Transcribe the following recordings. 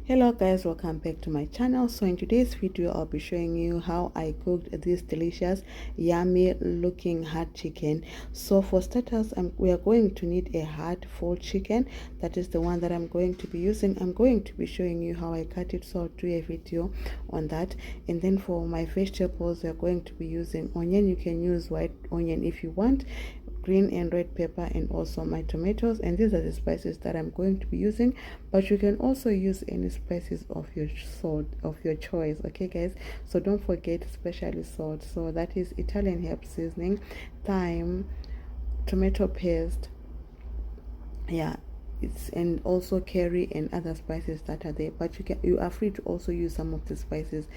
Hello guys, welcome back to my channel. So in today's video I'll be showing you how I cooked this delicious yummy looking hard chicken. So for starters, we are going to need a hard full chicken. That is the one that I'm going to be using. I'm going to be showing you how I cut it, so I'll do a video on that. And then for my vegetables, we are going to be using onion. You can use white onion if you want, green and red pepper, and also my tomatoes. And these are the spices that I'm going to be using, but you can also use any spices of your choice. Okay guys, so don't forget especially salt. So that is Italian herb seasoning, thyme, tomato paste, yeah, and also curry and other spices that are there. But you are free to also use some of the spices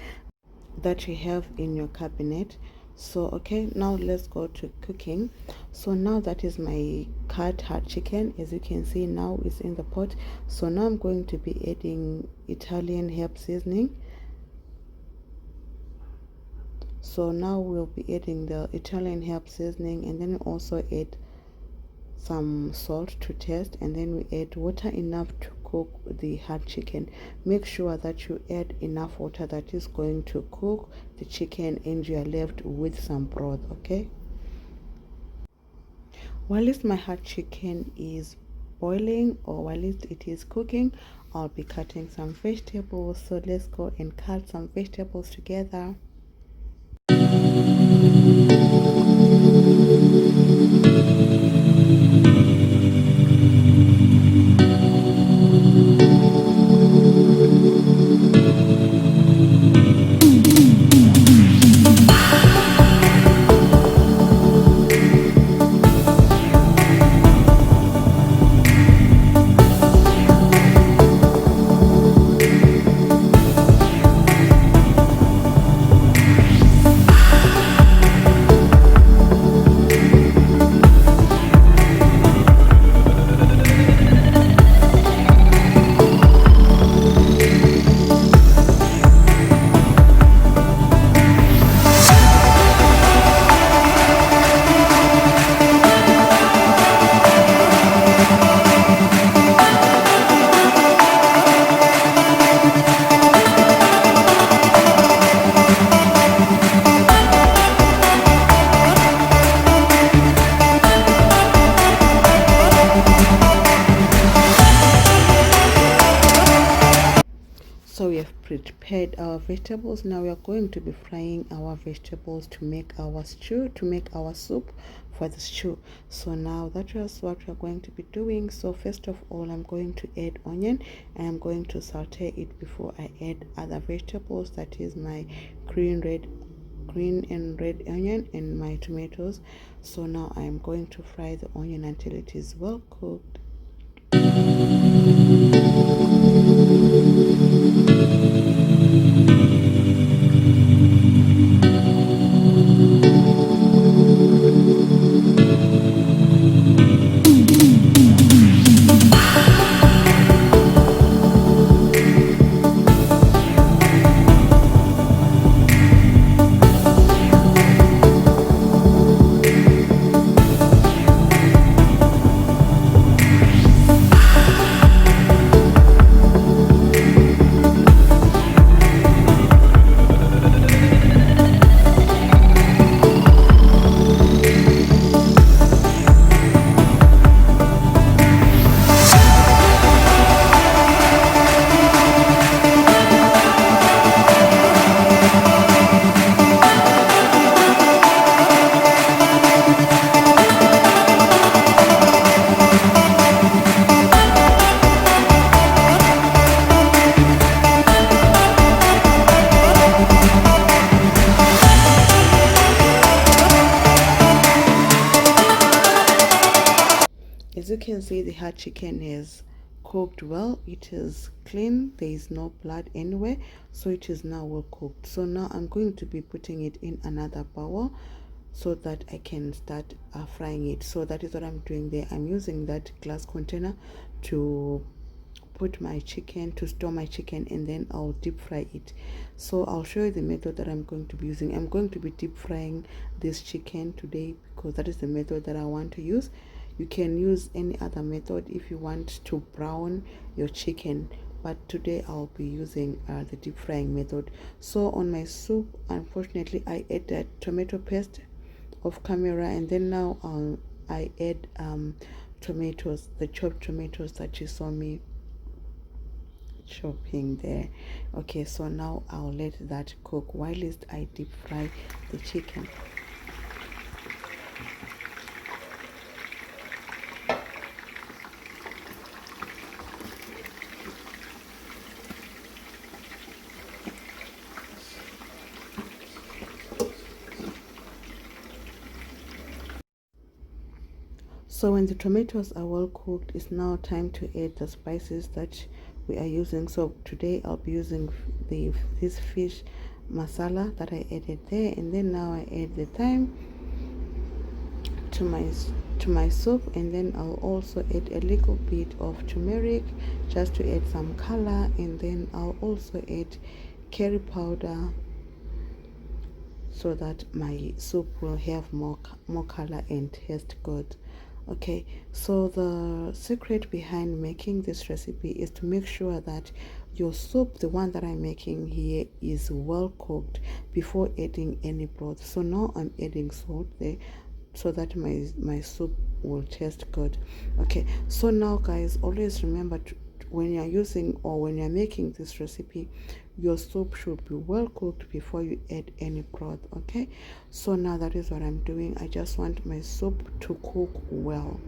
that you have in your cabinet. So okay, now let's go to cooking. So now that is my cut hard chicken. As you can see, now it's in the pot. So now I'm going to be adding Italian herb seasoning. So now we'll be adding the Italian herb seasoning, and then also add some salt to taste, and then we add water enough to cook the hard chicken. Make sure that you add enough water that is going to cook the chicken and you are left with some broth. Okay, while my hard chicken is boiling, or while it is cooking, I'll be cutting some vegetables. So let's go and cut some vegetables together. So we have prepared our vegetables. Now we are going to be frying our vegetables to make our stew, to make our soup for the stew. So now that is what we are going to be doing. So first of all, I'm going to add onion, and I'm going to saute it before I add other vegetables. That is my green and red onion and my tomatoes. So now I'm going to fry the onion until it is well cooked. As you can see, the hard chicken is cooked well. It is clean, there is no blood anywhere, so it is now well cooked. So now I'm going to be putting it in another bowl so that I can start frying it. So that is what I'm doing there. I'm using that glass container to put my chicken, to store my chicken, and then I'll deep fry it. So I'll show you the method that I'm going to be using. I'm going to be deep frying this chicken today because that is the method that I want to use. You can use any other method if you want to brown your chicken, but today I'll be using the deep frying method. So on my soup, unfortunately, I added tomato paste off camera, and then now I add tomatoes, the chopped tomatoes that you saw me chopping there. Okay, so now I'll let that cook whilst I deep fry the chicken. So when the tomatoes are well cooked, it's now time to add the spices that we are using. So today I'll be using this fish masala that I added there, and then now I add the thyme to my soup, and then I'll also add a little bit of turmeric just to add some color, and then I'll also add curry powder so that my soup will have more color and taste good. Okay, so the secret behind making this recipe is to make sure that your soup, the one that I'm making here, is well cooked before adding any broth. So now I'm adding salt there so that my soup will taste good. Okay, so now guys, always remember when you're using or when you're making this recipe, your soup should be well cooked before you add any broth. Okay, so now that is what I'm doing. I just want my soup to cook well.